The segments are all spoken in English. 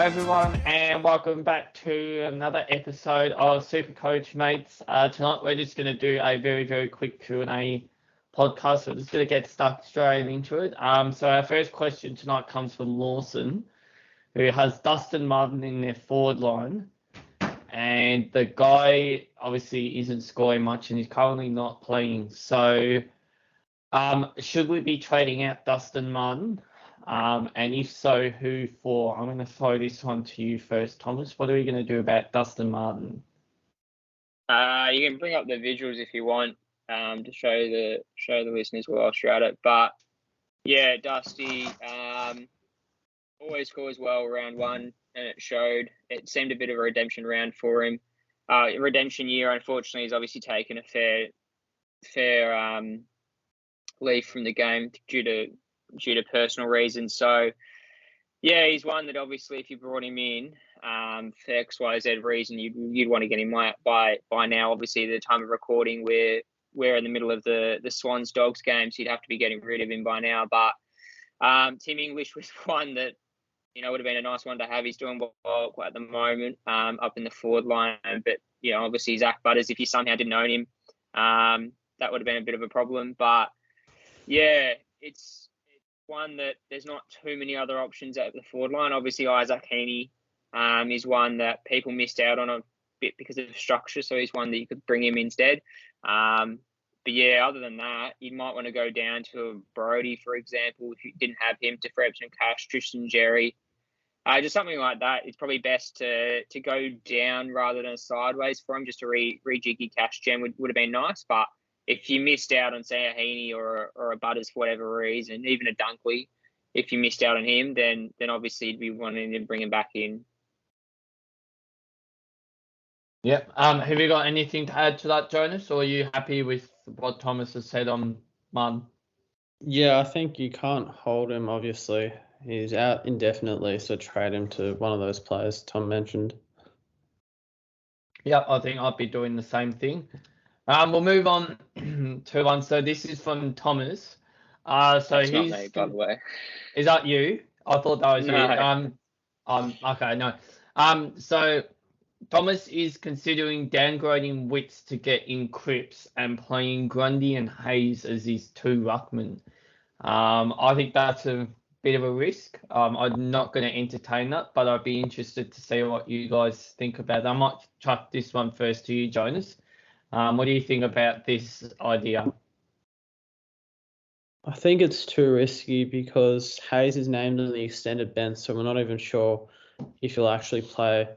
everyone, and welcome back to another episode of Supercoach, mates. Tonight we're just going to do a very, very quick Q&A podcast. We're just going to get stuck straight into it. So our first question tonight comes from Lawson, who has Dustin Martin in their forward line, and the guy obviously isn't scoring much, and he's currently not playing. So, should we be trading out Dustin Martin? And if so, who for? I'm going to throw this one to you first, Thomas. What are we going to do about Dustin Martin? You can bring up the visuals if you want, to show the listeners whilst you're at it. But yeah, Dusty always scores well round one, and it showed. It seemed a bit of a redemption round for him. Redemption year, unfortunately, he's obviously taken a fair leave from the game due to personal reasons. So, yeah, he's one that obviously if you brought him in for X, Y, Z reason, you'd want to get him by now. Obviously, the time of recording, we're in the middle of the Swans Dogs game, so you'd have to be getting rid of him by now. But Tim English was one that, would have been a nice one to have. He's doing well at the moment up in the forward line. But, obviously Zach Butters, if you somehow didn't own him, that would have been a bit of a problem. But, yeah, it's one that there's not too many other options at the forward line. Obviously, Isaac Heaney is one that people missed out on a bit because of structure, so he's one that you could bring him instead. But yeah, other than that, you might want to go down to a Brody, for example, if you didn't have him, to free up some cash, Tristan Jerry. Just something like that. It's probably best to go down rather than sideways for him, just to rejig your cash gem would have been nice. But if you missed out on, say, a Heaney or a Butters for whatever reason, even a Dunkley, if you missed out on him, then obviously you'd be wanting to bring him back in. Yep. Have you got anything to add to that, Jonas, or are you happy with what Thomas has said on Martin? Yeah, I think you can't hold him, obviously. He's out indefinitely, so trade him to one of those players Tom mentioned. Yep, I think I'd be doing the same thing. We'll move on to one. So this is from Thomas. That's not me, by the way. Is that you? I thought that was No. you. Okay, no. So Thomas is considering downgrading Witts to get in Cripps and playing Grundy and Hayes as his two ruckmen. I think that's a bit of a risk. I'm not going to entertain that, but I'd be interested to see what you guys think about that. I might chuck this one first to you, Jonas. What do you think about this idea? I think it's too risky because Hayes is named on the extended bench, so we're not even sure if he'll actually play.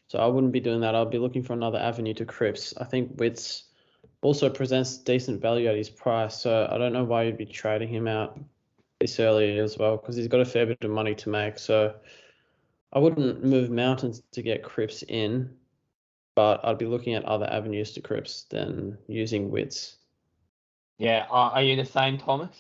So I wouldn't be doing that. I'll be looking for another avenue to Cripps. I think Witts also presents decent value at his price, so I don't know why you'd be trading him out this early as well, because he's got a fair bit of money to make. So I wouldn't move mountains to get Cripps in, but I'd be looking at other avenues to Cripps than using Witts. Yeah, are you the same, Thomas?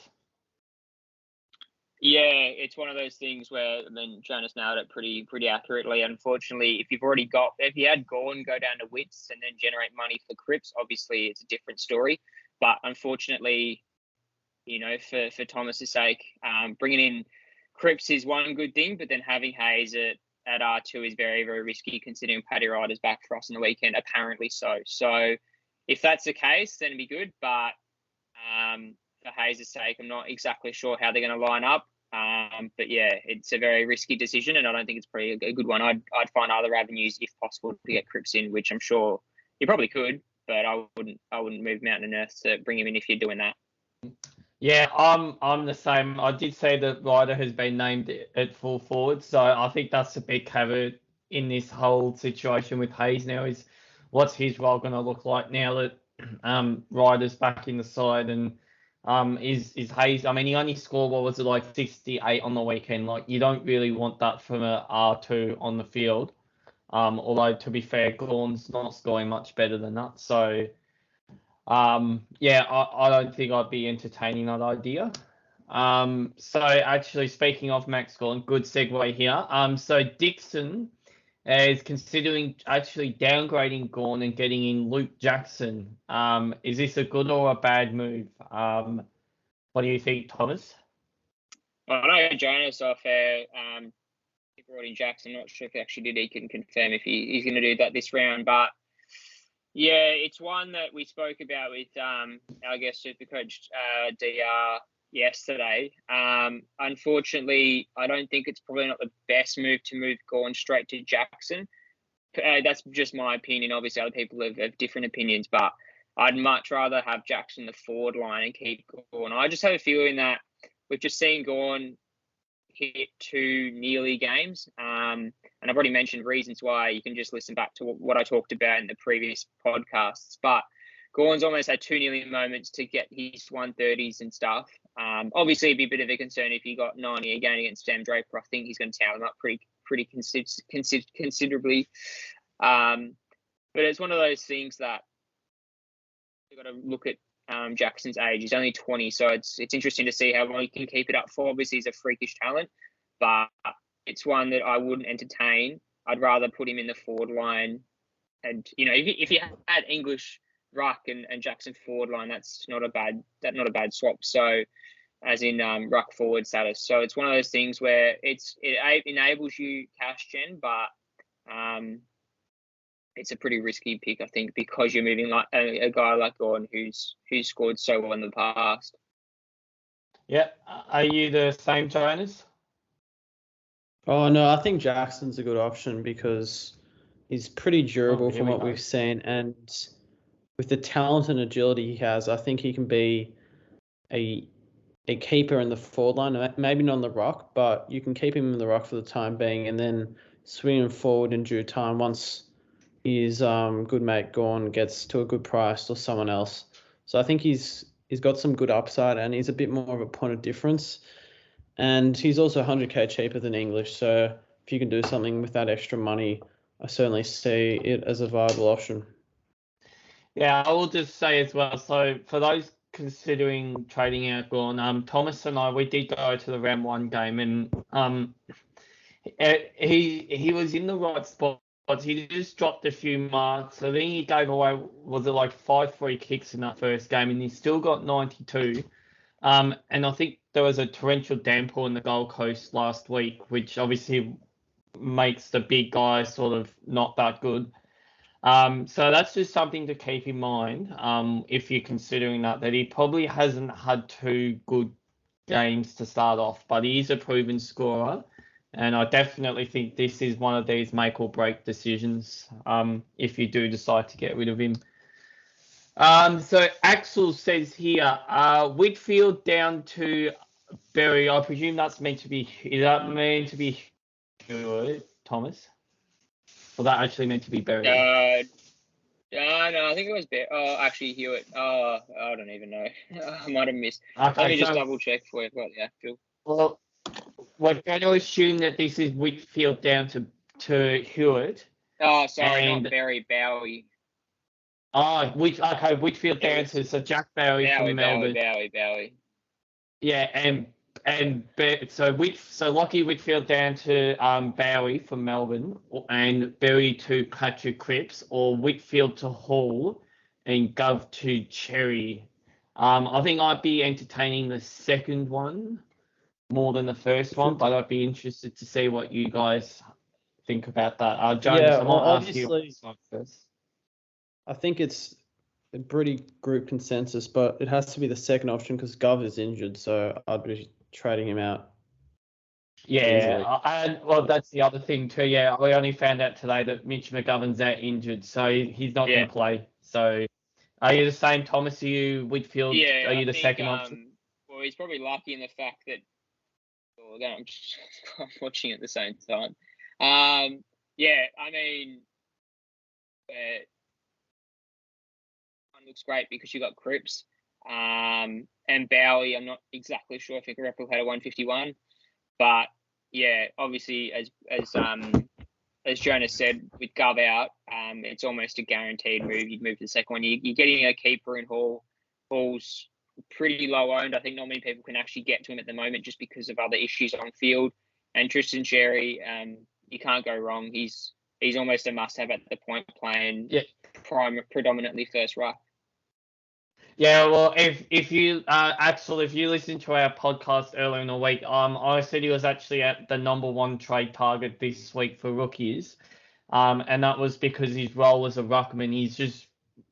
Yeah, it's one of those things where, Jonas nailed it pretty accurately. Unfortunately, if you had Gorn go down to Witts and then generate money for Cripps, obviously it's a different story. But unfortunately, for Thomas's sake, bringing in Cripps is one good thing, but then having Hayes at R2 is very, very risky, considering Paddy Ryder's back for us on the weekend, apparently so. So if that's the case, then it'd be good. But for Hayes' sake, I'm not exactly sure how they're going to line up. But yeah, it's a very risky decision, and I don't think it's pretty a good one. I'd find other avenues if possible to get Cripps in, which I'm sure you probably could, but I wouldn't move mountain and earth to bring him in if you're doing that. Yeah, I'm the same. I did say that Ryder has been named at full forward, so I think that's a big caveat in this whole situation with Hayes now, is what's his role going to look like now that Ryder's back in the side, and is Hayes, I mean, he only scored, what was it, like 68 on the weekend. Like, you don't really want that from a R2 on the field. Although, to be fair, Gorn's not scoring much better than that. So, yeah, I don't think I'd be entertaining that idea. So actually, speaking of Max Gorn, good segue here. So Dixon is considering actually downgrading Gorn and getting in Luke Jackson. Is this a good or a bad move? What do you think, Thomas? Well, I know Jonas off air he brought in Jackson. I'm not sure if he actually did. He can confirm if he's going to do that this round. But yeah, it's one that we spoke about with our guest Supercoach DR yesterday. Unfortunately, I don't think it's probably not the best move to move Gawn straight to Jackson. That's just my opinion. Obviously, other people have different opinions, but I'd much rather have Jackson the forward line and keep Gawn. I just have a feeling that we've just seen Gawn hit 2 nearly games. And I've already mentioned reasons why. You can just listen back to what I talked about in the previous podcasts. But Gawn's almost had 2 nearly moments to get his 130s and stuff. Obviously, it'd be a bit of a concern if he got 90 again against Sam Draper. I think he's going to tower him up pretty considerably. But it's one of those things that you've got to look at Jackson's age. He's only 20, so it's interesting to see how long he can keep it up for. Obviously, he's a freakish talent, but it's one that I wouldn't entertain. I'd rather put him in the forward line. And, if you had English ruck and Jackson forward line, that's not a bad swap. So, as in ruck forward status. So it's one of those things where it enables you cash gen, but it's a pretty risky pick, I think, because you're moving like a guy like Gordon who's scored so well in the past. Yeah. Are you the same, Jonas? Oh, no, I think Jackson's a good option because he's pretty durable from what we've seen. And with the talent and agility he has, I think he can be a keeper in the forward line, maybe not on the rock, but you can keep him in the rock for the time being and then swing him forward in due time once his good mate Gawn gets to a good price or someone else. So I think he's got some good upside and he's a bit more of a point of difference. And he's also 100k cheaper than English. So if you can do something with that extra money, I certainly see it as a viable option. Yeah, I will just say as well, so for those considering trading out Gawn, Thomas and I, we did go to the round 1 game and he was in the right spot. He just dropped a few marks. I think he gave away, was it like 5 free kicks in that first game, and he still got 92. And I think there was a torrential downpour in the Gold Coast last week, which obviously makes the big guy sort of not that good. So that's just something to keep in mind if you're considering that he probably hasn't had 2 good games to start off, but he is a proven scorer. And I definitely think this is one of these make or break decisions if you do decide to get rid of him. So Axel says here, Whitfield down to Berry. I presume that's meant to be, is that meant to be Thomas? Or that actually meant to be Berry? No, I think it was Berry. Oh, actually Hewitt. Oh, I don't even know. I might have missed. Okay, Let me just double check for you. What the actual? Well, we're going to assume that this is Whitfield down to Hewitt. Oh, sorry, not Berry, Bowie. Oh, Whitfield down to so Jack Bowie from Melbourne. Bowie. Yeah, so Lockie Whitfield down to Bowie from Melbourne, and Berry to Patrick Cripps, or Whitfield to Hall, and Gov to Cherry. I think I'd be entertaining the second one more than the first one, but I'd be interested to see what you guys think about that. Jones, Yeah, I well, might ask you first. I think it's a pretty group consensus, but it has to be the second option because Gov is injured, so I'd be trading him out. Yeah, and well, that's the other thing too. Yeah, we only found out today that Mitch McGovern's out injured, so he's not going to play. So, are you the same, Thomas? Are you Whitfield? Yeah, are you the second option? Well, he's probably lucky in the fact that I'm watching at the same time. Yeah, I mean, one looks great because you got Cripps, and Bowie. I'm not exactly sure if he can replicate a 151, but yeah, obviously as Jonas said, with Gov out, it's almost a guaranteed move. You'd move to the second one. You're getting a keeper in Hall. Hall's pretty low owned. I think not many people can actually get to him at the moment just because of other issues on field. And Tristan Xerri, you can't go wrong. He's almost a must-have at the point, playing predominantly first ruck. Yeah, well, if you Axel, if you listen to our podcast earlier in the week, I said he was actually at the number one trade target this week for rookies, and that was because his role as a ruckman, he's just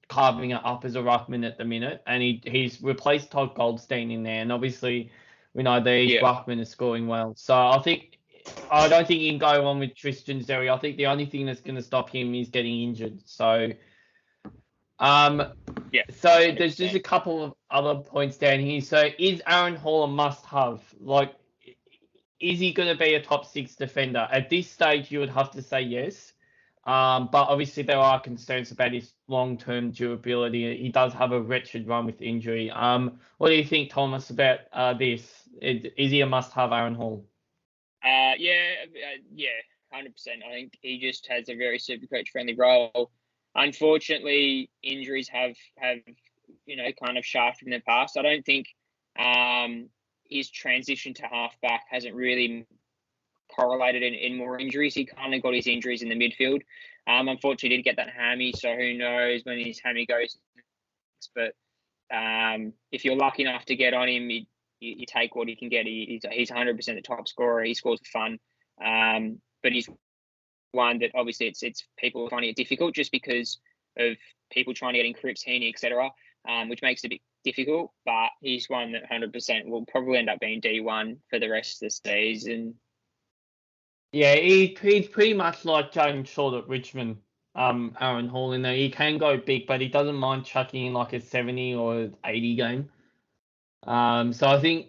carving it up as a ruckman at the minute, and he's replaced Todd Goldstein in there, and obviously we know that his ruckman is scoring well, so I don't think you can go on with Tristan Zeri. I think the only thing that's going to stop him is getting injured. So. So there's just a couple of other points down here. So is Aaron Hall a must-have? Like, is he going to be a top 6 defender? At this stage, you would have to say yes. But obviously there are concerns about his long-term durability. He does have a wretched run with injury. What do you think, Thomas, about this? Is he a must-have, Aaron Hall? Yeah, 100%. I think he just has a very Supercoach friendly role. Unfortunately, injuries have kind of shafted him in the past. I don't think his transition to halfback hasn't really correlated in more injuries. He kind of got his injuries in the midfield. Unfortunately, he did get that hammy, so who knows when his hammy goes next. But if you're lucky enough to get on him, you take what he can get. He's 100% the top scorer. He scores for fun. But he's one that obviously it's people finding it difficult just because of people trying to get in Cripps, Heaney, etc., which makes it a bit difficult. But he's one that 100% will probably end up being D1 for the rest of the season. Yeah, he's pretty much like James Short at Richmond, Aaron Hall in there. He can go big, but he doesn't mind chucking in like a 70 or 80 game. So I think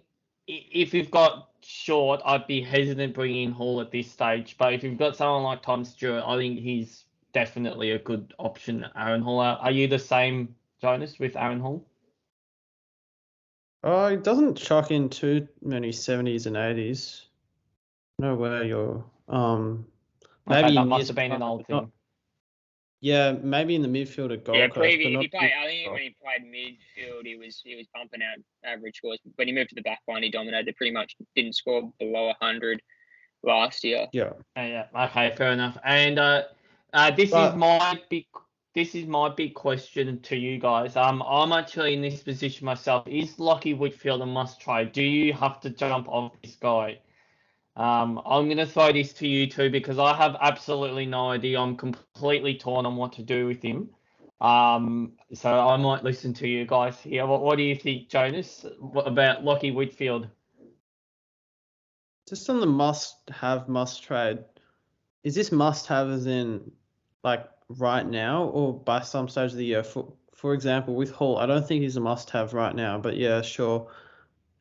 if you've got Short, I'd be hesitant bringing in Hall at this stage. But if you've got someone like Tom Stewart, I think he's definitely a good option, Aaron Hall. Are you the same, Jonas, with Aaron Hall? He doesn't chuck in too many 70s and 80s. Know where you're maybe that must have been an old thing. Yeah, maybe in the midfield at Gold Coast. I think when he played midfield, he was pumping out average scores. When he moved to the back line, he dominated. Pretty much didn't score below 100 last year. Yeah. Yeah. Okay, fair enough. And this is my big question to you guys. I'm actually in this position myself. Is Lockie Whitfield a must try? Do you have to jump off this guy? I'm going to throw this to you two because I have absolutely no idea. I'm completely torn on what to do with him. So I might listen to you guys here. What do you think, Jonas? What about Lockie Whitfield? Just on the must-have, must-trade, is this must-have as in like right now or by some stage of the year? For example, with Hall, I don't think he's a must-have right now, but yeah, sure.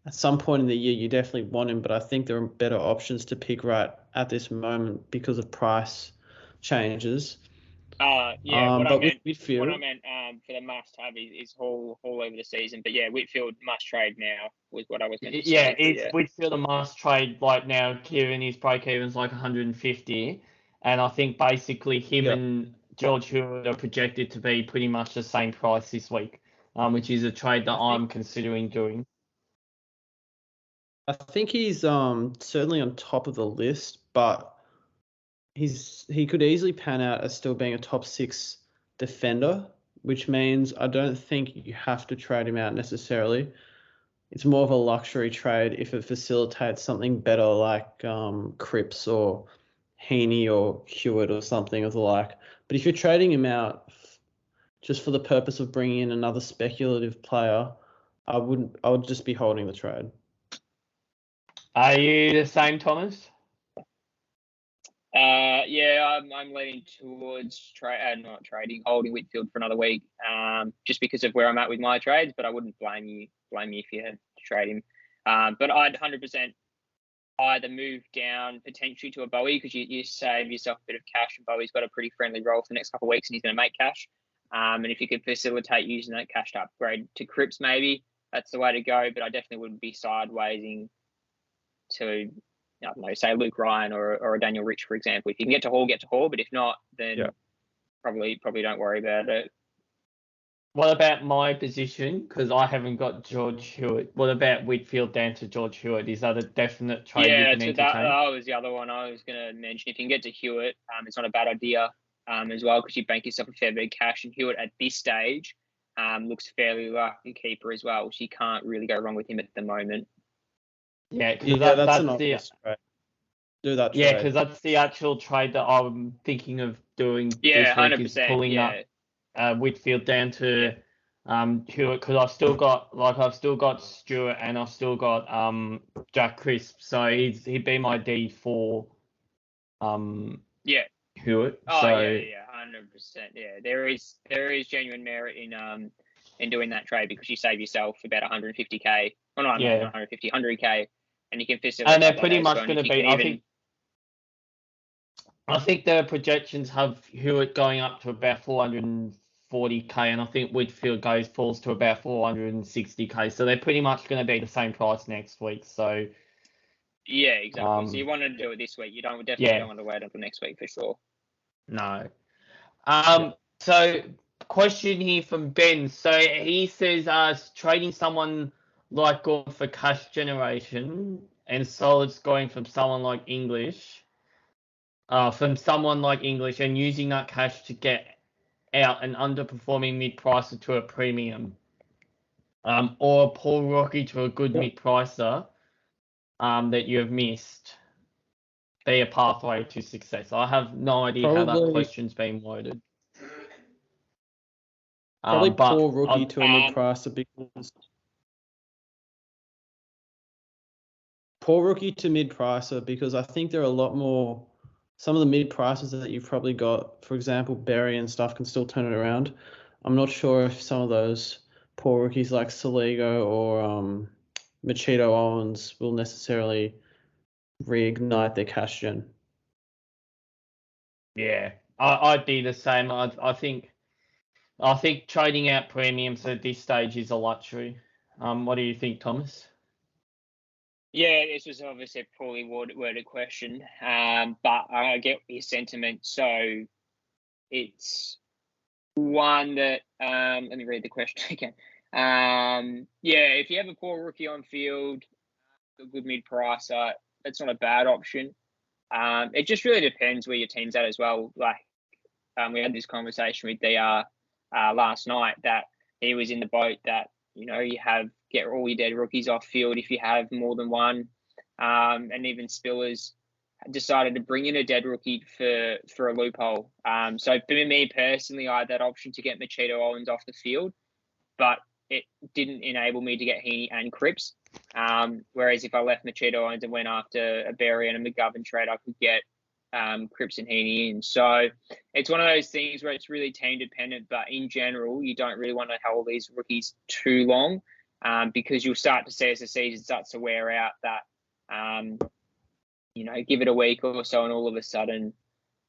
At some point in the year, you definitely want him, but I think there are better options to pick right at this moment because of price changes. What I meant for the must-have is Hall over the season. But yeah, Whitfield must-trade now was what I was meant to say. Yeah, it's Whitfield a must-trade right now, given his break-even's like 150. And I think basically him and George Hewitt are projected to be pretty much the same price this week, which is a trade that I'm considering doing. I think he's certainly on top of the list, but he could easily pan out as still being a top 6 defender, which means I don't think you have to trade him out necessarily. It's more of a luxury trade if it facilitates something better like Cripps or Heaney or Hewitt or something of the like. But if you're trading him out just for the purpose of bringing in another speculative player, I would just be holding the trade. Are you the same, Thomas? I'm leaning towards not trading, holding Whitfield for another week, just because of where I'm at with my trades. But I wouldn't blame you if you had to trade him. But I'd 100% either move down potentially to a Bowie because you save yourself a bit of cash, and Bowie's got a pretty friendly role for the next couple of weeks, and he's going to make cash. And if you could facilitate using that cash to upgrade to Cripps, maybe that's the way to go. But I definitely wouldn't be sidewaysing to, I don't know, say Luke Ryan or a Daniel Rich, for example. If you can get to Hall, get to Hall. But if not, then probably don't worry about it. What about my position? Because I haven't got George Hewitt. What about Whitfield down to George Hewitt? Is that a definite trade you can entertain? That was the other one I was going to mention. If you can get to Hewitt, it's not a bad idea as well because you bank yourself a fair bit of cash. And Hewitt at this stage looks fairly like a keeper as well. So you can't really go wrong with him at the moment. Yeah, because Yeah, that's an that's the obvious trade. Do that yeah, trade. because that's the actual trade that I'm thinking of doing Yeah, this week is 100%. pulling Yeah, up Whitfield down to Hewitt because I've still got Stewart and I've still got Jack Crisp, so he'd be my D4 yeah. Hewitt. Oh So yeah, 100%. Yeah, there is genuine merit in doing that trade because you save yourself about 150k. Well, not yeah, 150, 100k, and you can and facilitate they're like pretty those much going going to if you be. can even. I think the projections have Hewitt going up to about 440k, and I think Whitfield falls to about 460k. So they're pretty much going to be the same price next week. So Yeah, exactly. So you um, want to do it this week. You definitely yeah, don't want to wait until next week for sure. no. Yeah. So question here from Ben. So he says, trading someone like Gordon for cash generation and solid scoring from someone like English. And using that cash to get out an underperforming mid-pricer to a premium, or a poor rookie to a good Yep. mid-pricer, that you have missed, be a pathway to success. I have no idea how that Probably question's been worded. probably But poor rookie to a mid-pricer because I think there are a lot more. Some of the mid-prices that you've probably got, for example, Berry and stuff, can still turn it around. I'm not sure if some of those poor rookies like Saligo or Machito Owens will necessarily reignite their cash gen. yeah, I'd be the same. I think trading out premiums at this stage is a luxury. What do you think, Thomas? Yeah, this was obviously a poorly worded question, but I get your sentiment. So it's one that let me read the question again. Yeah, if you have a poor rookie on field, a good mid pricer, that's not a bad option. It just really depends where your team's at as well. Like we had this conversation with DR last night that he was in the boat that you get all your dead rookies off field if you have more than one, and even Spillers decided to bring in a dead rookie for a loophole. So for me personally, I had that option to get Machito Owens off the field, but it didn't enable me to get Heaney and Cripps. Whereas if I left Machito Owens and went after a Berry and a McGovern trade, I could get Cripps and Heaney in. So it's one of those things where it's really team dependent, but in general, you don't really want to hold these rookies too long, because you'll start to see as the season starts to wear out that, give it a week or so and all of a sudden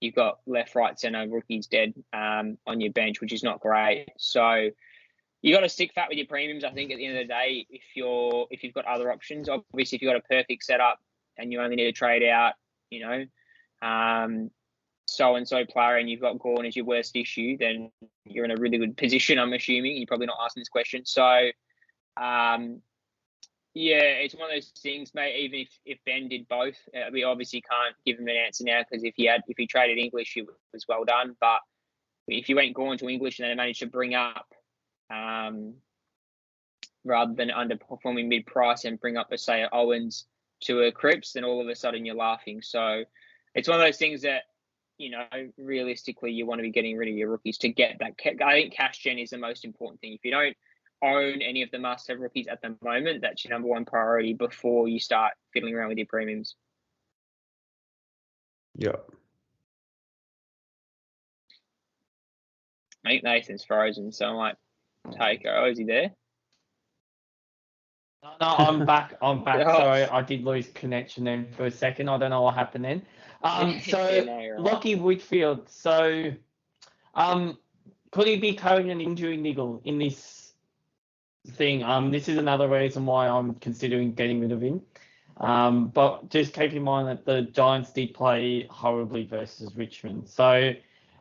you've got left, right, centre rookies dead on your bench, which is not great. So you got to stick fat with your premiums. I think at the end of the day, if you've got other options, obviously if you've got a perfect setup and you only need to trade out, so-and-so player and you've got Gordon as your worst issue, then you're in a really good position, I'm assuming. You're probably not asking this question. So, yeah, it's one of those things, mate. Even if Ben did both, we obviously can't give him an answer now because if he traded English, it was well done. But if you went Gordon to English and then managed to bring up, rather than underperforming mid-price and bring up, let's say, Owens to a Cripps, then all of a sudden you're laughing. So it's one of those things that, realistically you want to be getting rid of your rookies to get that. I think cash gen is the most important thing. If you don't own any of the must-have rookies at the moment, that's your number one priority before you start fiddling around with your premiums. Yep. I think Nathan's frozen, so I might take her. Oh, is he there? No, I'm back. I'm back. Oh. Sorry, I did lose connection then for a second. I don't know what happened then. Yeah, no, you're right. Lockie Whitfield. So, could he be carrying an injury niggle in this thing? This is another reason why I'm considering getting rid of him. But just keep in mind that the Giants did play horribly versus Richmond. So,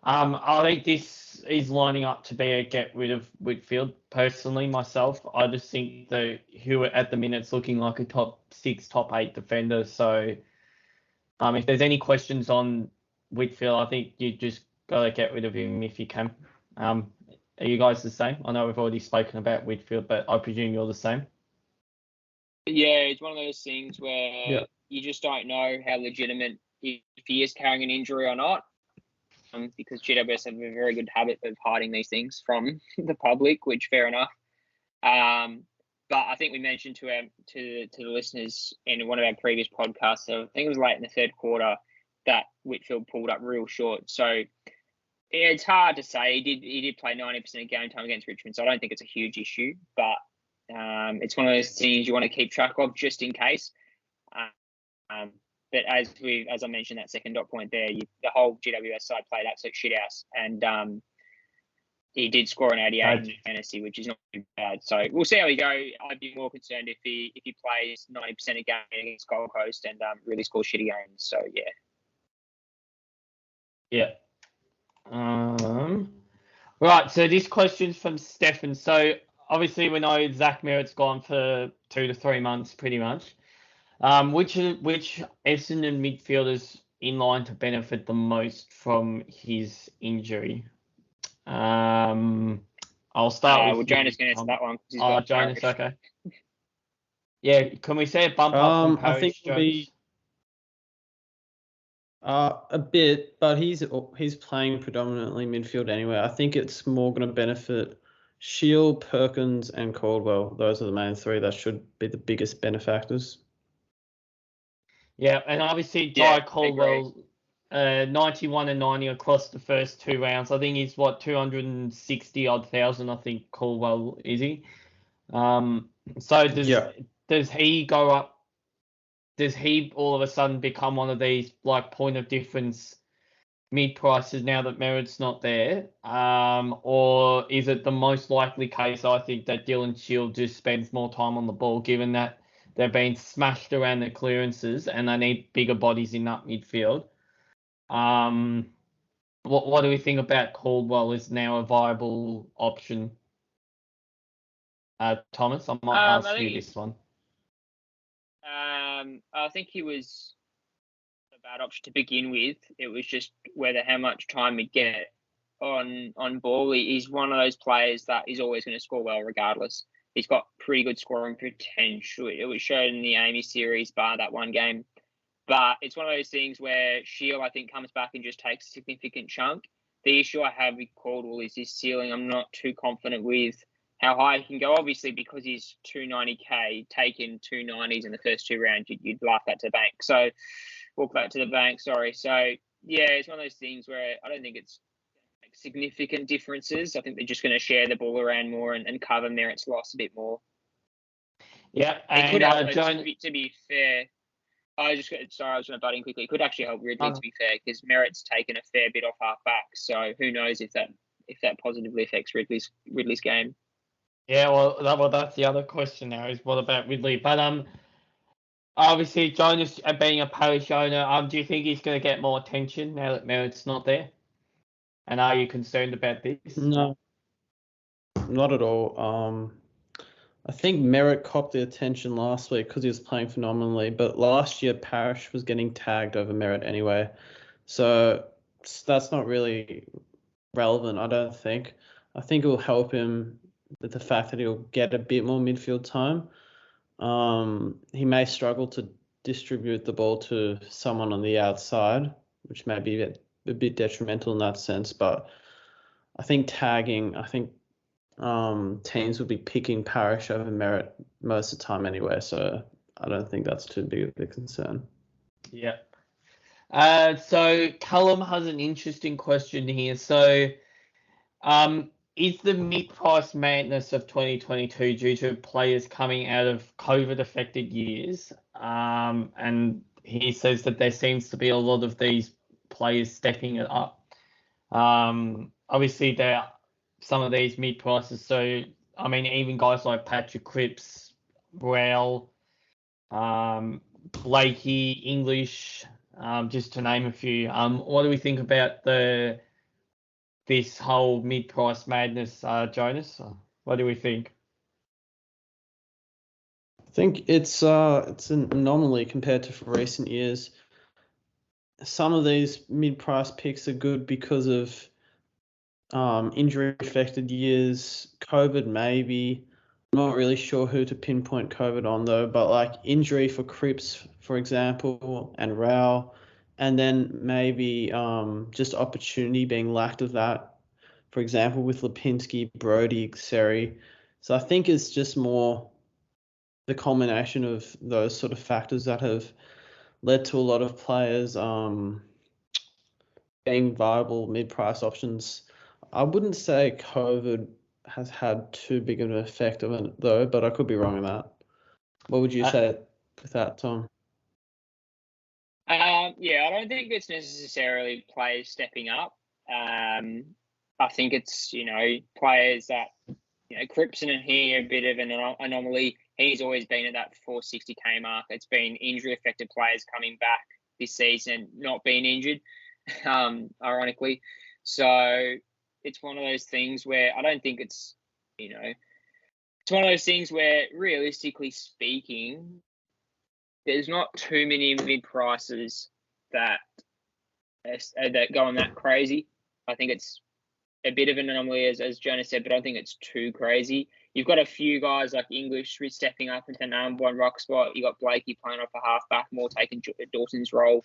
I think this is lining up to be a get rid of Whitfield. Personally, myself, I just think that Hewitt at the minute's looking like a top 6, top 8 defender. So, if there's any questions on Whitfield, I think you just gotta get rid of him if you can. Are you guys the same? I know we've already spoken about Whitfield, but I presume you're the same. Yeah, it's one of those things where Yeah. you just don't know how legitimate if he is carrying an injury or not. Because GWS have a very good habit of hiding these things from the public, which fair enough. But I think we mentioned to the listeners in one of our previous podcasts, so I think it was late in the third quarter, that Whitfield pulled up real short. So it's hard to say. He did play 90% of game time against Richmond, so I don't think it's a huge issue. But it's one of those things you want to keep track of just in case. But as I mentioned, that second dot point there, the whole GWS side played absolute shithouse, and he did score an 88 in fantasy, which is not too bad. So we'll see how we go. I'd be more concerned if he plays 90% of game against Gold Coast and really scores shitty games. So yeah. Right. So this question's from Stefan. So obviously we know Zach Merritt's gone for 2 to 3 months, pretty much. Which Essendon midfielders in line to benefit the most from his injury? I'll start with. Well, Jonas can answer that one. Jonas, okay. Yeah, can we say a bump up from Parish? I think it'll be a bit, but he's playing predominantly midfield anyway. I think it's more going to benefit Shield, Perkins, and Caldwell. Those are the main three that should be the biggest benefactors. Yeah, and obviously Jai Caldwell, 91 and 90 across the first 2 rounds. I think he's 260 odd thousand. I think Caldwell is he. So does he go up? Does he all of a sudden become one of these like point of difference mid prices now that Merritt's not there? Or is it the most likely case? I think that Dylan Shield just spends more time on the ball, given that they've been smashed around the clearances and they need bigger bodies in that midfield. What do we think about Caldwell is now a viable option? Thomas, I might ask you this one. I think he was a bad option to begin with. It was just how much time he'd get on ball. He's one of those players that is always going to score well regardless. He's got pretty good scoring potential. It was shown in the Amy series, bar that one game. But it's one of those things where Shield, I think, comes back and just takes a significant chunk. The issue I have with Caldwell is his ceiling. I'm not too confident with how high he can go. Obviously, because he's 290k, taking 290s in the first 2 rounds, you'd laugh that to the bank. So, walk that to the bank, sorry. So, yeah, it's one of those things where I don't think it's significant differences. I think they're just going to share the ball around more and cover Merritt's loss a bit more. Yeah, and could help, to be fair. I was going to butt in quickly. It could actually help Ridley, to be fair, because Merritt's taken a fair bit off half back. So who knows if that positively affects Ridley's game. Yeah, well, that's the other question now is what about Ridley? But obviously Jonas being a Parish owner, do you think he's going to get more attention now that Merritt's not there? And are you concerned about this? No, not at all. I think Merritt copped the attention last week because he was playing phenomenally, but last year Parish was getting tagged over Merritt anyway. So that's not really relevant, I don't think. I think it will help him with the fact that he'll get a bit more midfield time. He may struggle to distribute the ball to someone on the outside, which may be a bit detrimental in that sense, but I think teams will be picking Parish over Merritt most of the time anyway, so I don't think that's too big of a concern. Yeah. So Callum has an interesting question here. So, is the mid-price madness of 2022 due to players coming out of COVID-affected years? And he says that there seems to be a lot of these players stepping it up. Obviously, there are some of these mid-prices. So, I mean, even guys like Patrick Cripps, Browl, Blakey, English, just to name a few. What do we think about this whole mid-price madness, Jonas? What do we think? I think it's an anomaly compared to recent years. Some of these mid-price picks are good because of injury affected years, COVID maybe. I'm not really sure who to pinpoint COVID on though, but like injury for Cripps, for example, and Rao, and then maybe just opportunity being lacked of that, for example, with Lipinski, Brody, Seri. So I think it's just more the culmination of those sort of factors that have led to a lot of players being viable mid-price options. I wouldn't say COVID has had too big of an effect of it though, but I could be wrong on that. What would you say with that, Tom? Yeah, I don't think it's necessarily players stepping up. I think it's, players that, Cripson and he are a bit of an anomaly. He's always been at that 460k mark. It's been injury affected players coming back this season, not being injured, ironically. So it's one of those things where I don't think it's, it's one of those things where realistically speaking, there's not too many mid prices that go on that crazy. I think it's a bit of an anomaly, as Jonas said, but I don't think it's too crazy. You've got a few guys like English stepping up into number one rock spot. You got Blakey playing off a halfback, more taking Dawson's role,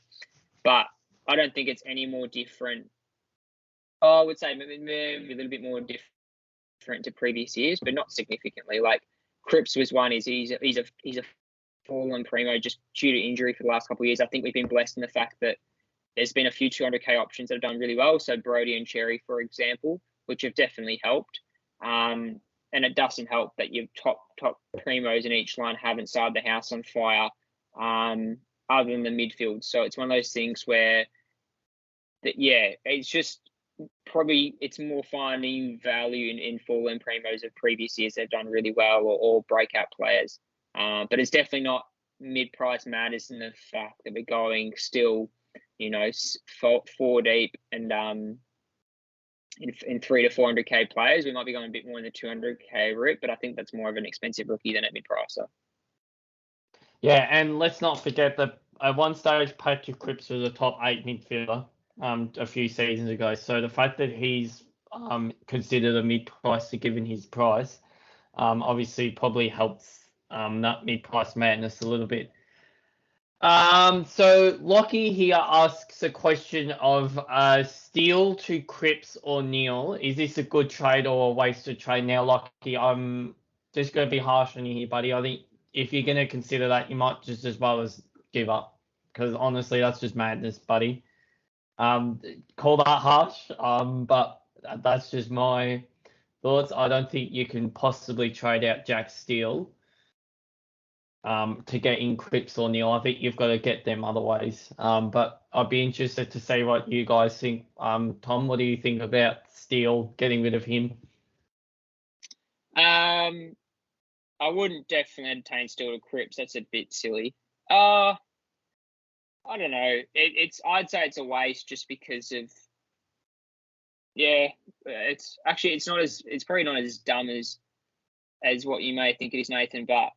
but I don't think it's any more different. I would say maybe a little bit more different to previous years, but not significantly. Like Cripps was one. He's a fallen primo just due to injury for the last couple of years. I think we've been blessed in the fact that there's been a few 200k options that have done really well. So Brody and Cherry, for example, which have definitely helped. And it doesn't help that your top primos in each line haven't started the house on fire, other than the midfield. So it's one of those things where it's just probably it's more finding value in fallen primos of previous years that have done really well or breakout players. But it's definitely not mid-price madness in the fact that we're going still, four deep and in 300 to 400k players. We might be going a bit more in the 200k route, but I think that's more of an expensive rookie than a mid-pricer. Yeah, and let's not forget that at one stage Patrick Cripps was a top 8 midfielder a few seasons ago. So the fact that he's considered a mid-pricer given his price obviously probably helps that mid-price madness a little bit. So Lockie here asks a question of Steele to Cripps or Neil. Is this a good trade or a wasted trade? Now, Lockie, I'm just going to be harsh on you here, buddy. I think if you're going to consider that, you might just as well as give up, because honestly, that's just madness, buddy. Call that harsh, but that's just my thoughts. I don't think you can possibly trade out Jack Steele to get in Cripps or Neil. I think you've got to get them otherwise. But I'd be interested to see what you guys think. Tom, what do you think about Steele, getting rid of him? I wouldn't definitely entertain Steele to Cripps. That's a bit silly. I don't know. I'd say it's a waste just because of it's probably not as dumb as what you may think it is, Nathan, but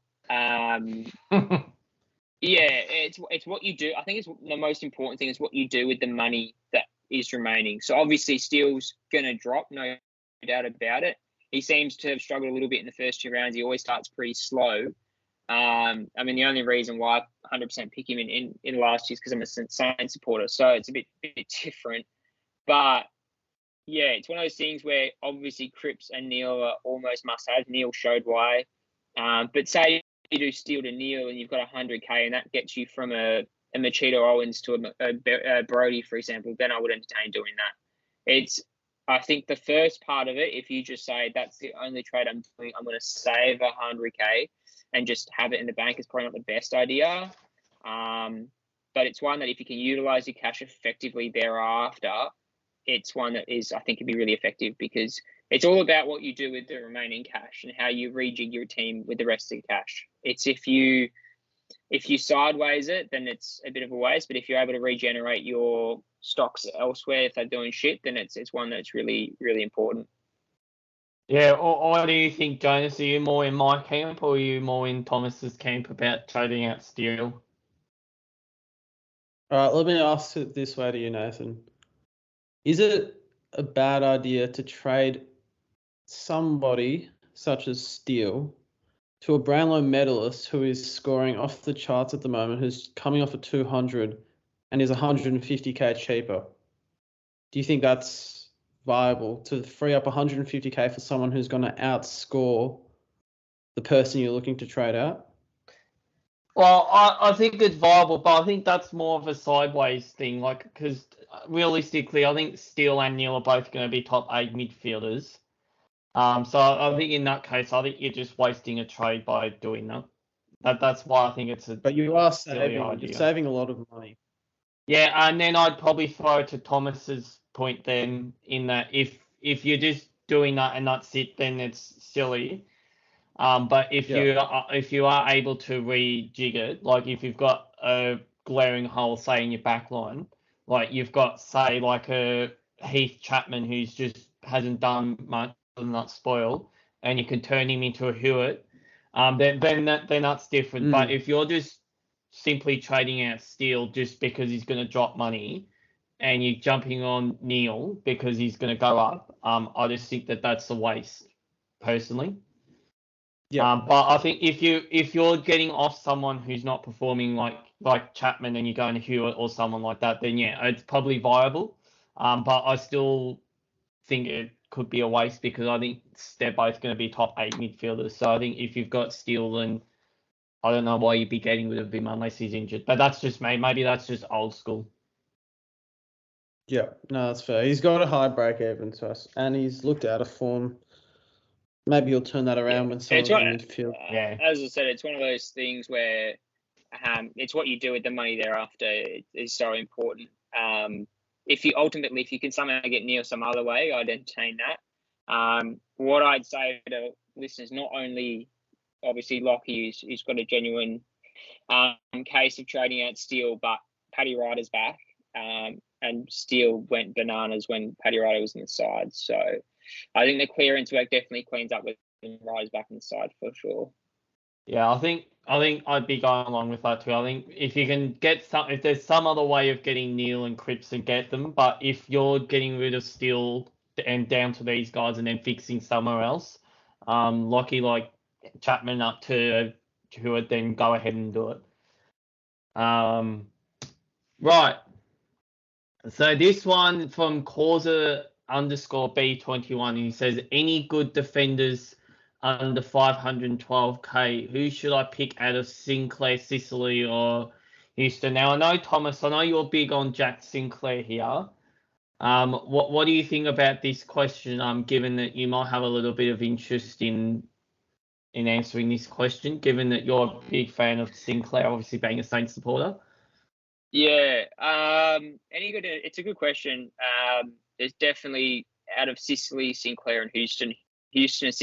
it's what you do. I think it's the most important thing is what you do with the money that is remaining. So obviously Steele's gonna drop, no doubt about it. He seems to have struggled a little bit in the first 2 rounds. He always starts pretty slow. The only reason why I 100% pick him in last year is because I'm a Saints supporter, so it's a bit different. But yeah, it's one of those things where obviously Cripps and Neil are almost must-have. Neil showed why. But say you do Steele to Neil and you've got 100k and that gets you from a Machito Owens to a Brody, for example, then I would entertain doing that. I think the first part of it, if you just say that's the only trade I'm doing, I'm going to save 100k and just have it in the bank, is probably not the best idea. But it's one that if you can utilize your cash effectively thereafter, it's one that I think can be really effective, because it's all about what you do with the remaining cash and how you rejig your team with the rest of the cash. It's if you sideways it, then it's a bit of a waste. But if you're able to regenerate your stocks elsewhere, if they're doing shit, then it's one that's really, really important. Yeah, or do you think, Jonas, are you more in my camp or are you more in Thomas's camp about trading out Steele? All right, let me ask it this way to you, Nathan. Is it a bad idea to trade somebody such as Steele to a Brownlow medalist who is scoring off the charts at the moment, who's coming off a 200 and is 150k cheaper? Do you think that's viable to free up 150k for someone who's going to outscore the person you're looking to trade out? Well, I think it's viable, but I think that's more of a sideways thing, like, because realistically, I think Steele and Neil are both going to be top 8 midfielders. So I think in that case, I think you're just wasting a trade by doing that. That's why I think it's a But you are silly saving, idea. you're saving a lot of money. Yeah, and then I'd probably throw to Thomas's point then, in that if you're just doing that and that's it, then it's silly. But if you are able to rejig it, like if you've got a glaring hole, say in your back line, like you've got, say, like a Heath Chapman who's just hasn't done much than that spoil, and you can turn him into a Hewitt, then that's different. But if you're just simply trading out Steele just because he's going to drop money, and you're jumping on Neil because he's going to go up, I just think that's a waste, personally. Yeah. But I think if you're getting off someone who's not performing like Chapman and you're going to Hewitt or someone like that, then yeah, it's probably viable. But I still think it could be a waste because I think they're both going to be top 8 midfielders. So I think if you've got Steele, then I don't know why you'd be getting rid of him unless he's injured. But that's just me. Maybe that's just old school. Yeah, no, that's fair. He's got a high break even to us, and he's looked out of form. Maybe he'll turn that around when someone's in midfield. Yeah. As I said, it's one of those things where it's what you do with the money thereafter is so important. If you can somehow get Neil some other way, I'd entertain that. What I'd say to listeners, not only obviously Lockie, who's got a genuine case of trading out Steele, but Paddy Ryder's back, and Steele went bananas when Paddy Ryder was in the side. So I think the clearance work definitely cleans up with Ryder's back in the side for sure. Yeah, I think I'd be going along with that too. I think if you can get if there's some other way of getting Neil and Cripps and get them, but if you're getting rid of Steele and down to these guys and then fixing somewhere else, Lockie like Chapman up to it, then go ahead and do it. Right. So this one from Causa_B21, he says, any good defenders under 512k, who should I pick out of Sinclair, Sicily, or Houston? Now, I know, Thomas, I know you're big on Jack Sinclair here. What do you think about this question, given that you might have a little bit of interest in answering this question, given that you're a big fan of Sinclair, obviously being a Saints supporter? Yeah, it's a good question. There's definitely, out of Sicily, Sinclair, and Houston and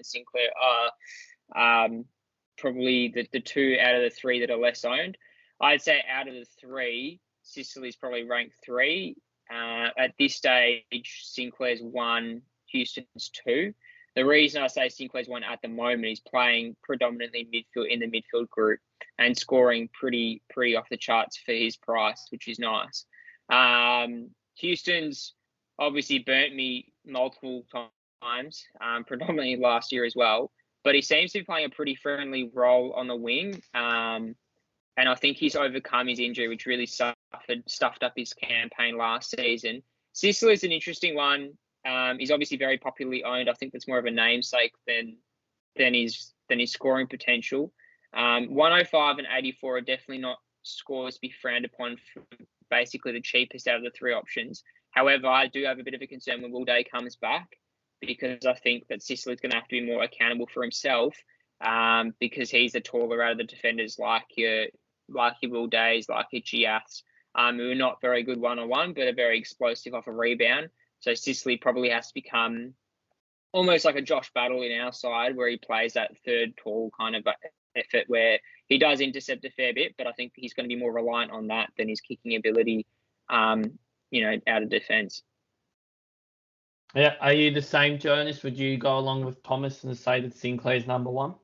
Sinclair are probably the two out of the three that are less owned. I'd say out of the three, Sicily's probably ranked 3. At this stage, Sinclair's 1, Houston's 2. The reason I say Sinclair's 1 at the moment is playing predominantly midfield in the midfield group and scoring pretty off the charts for his price, which is nice. Houston's obviously burnt me multiple times, predominantly last year as well, but he seems to be playing a pretty friendly role on the wing. And I think he's overcome his injury, which really stuffed up his campaign last season. Sicily's an interesting one. He's obviously very popularly owned. I think that's more of a namesake than his scoring potential. 105 and 84 are definitely not scores to be frowned upon for basically the cheapest out of the 3 options. However, I do have a bit of a concern when Will Day comes back, because I think that Sicily's going to have to be more accountable for himself, because he's the taller out of the defenders, like your Will Days, like your Giaths, who are not very good one-on-one, but are very explosive off a rebound. So Sicily probably has to become almost like a Josh Battle in our side, where he plays that third tall kind of effort where he does intercept a fair bit, but I think he's going to be more reliant on that than his kicking ability, out of defence. Yeah, are you the same, Jonas? Would you go along with Thomas and say that Sinclair's number 1?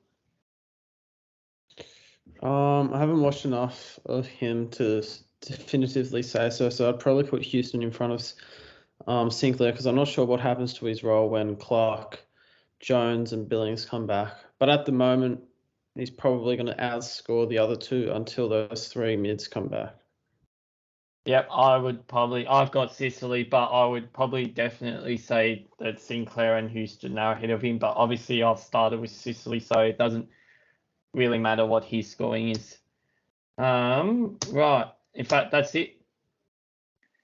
I haven't watched enough of him to definitively say so. So I'd probably put Houston in front Sinclair, because I'm not sure what happens to his role when Clark, Jones, and Billings come back. But at the moment, he's probably going to outscore the other two until those three mids come back. Yep, I've got Sicily, but I would probably definitely say that Sinclair and Houston are ahead of him. But obviously, I've started with Sicily, so it doesn't really matter what his scoring is. Right. In fact, that's it.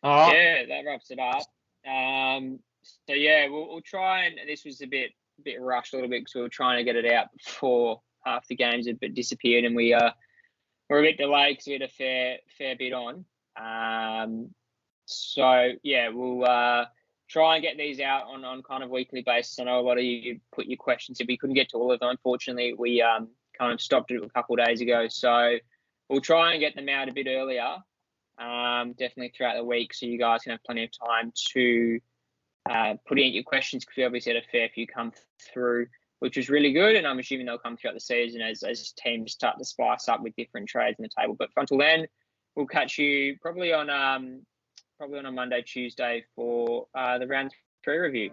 All right. Yeah, that wraps it up. So yeah, we'll try, and this was a bit rushed a little bit because we were trying to get it out before half the games had disappeared, and we're a bit delayed because we had a fair bit on. So yeah, we'll try and get these out on kind of weekly basis. I know a lot of you put your questions in. We couldn't get to all of them. Unfortunately, we kind of stopped it a couple of days ago. So we'll try and get them out a bit earlier. Definitely throughout the week, so you guys can have plenty of time to put in your questions, because we obviously had a fair few come through, which was really good, and I'm assuming they'll come throughout the season as teams start to spice up with different trades in the table. But until then, we'll catch you probably on a Monday, Tuesday for the round 3 review.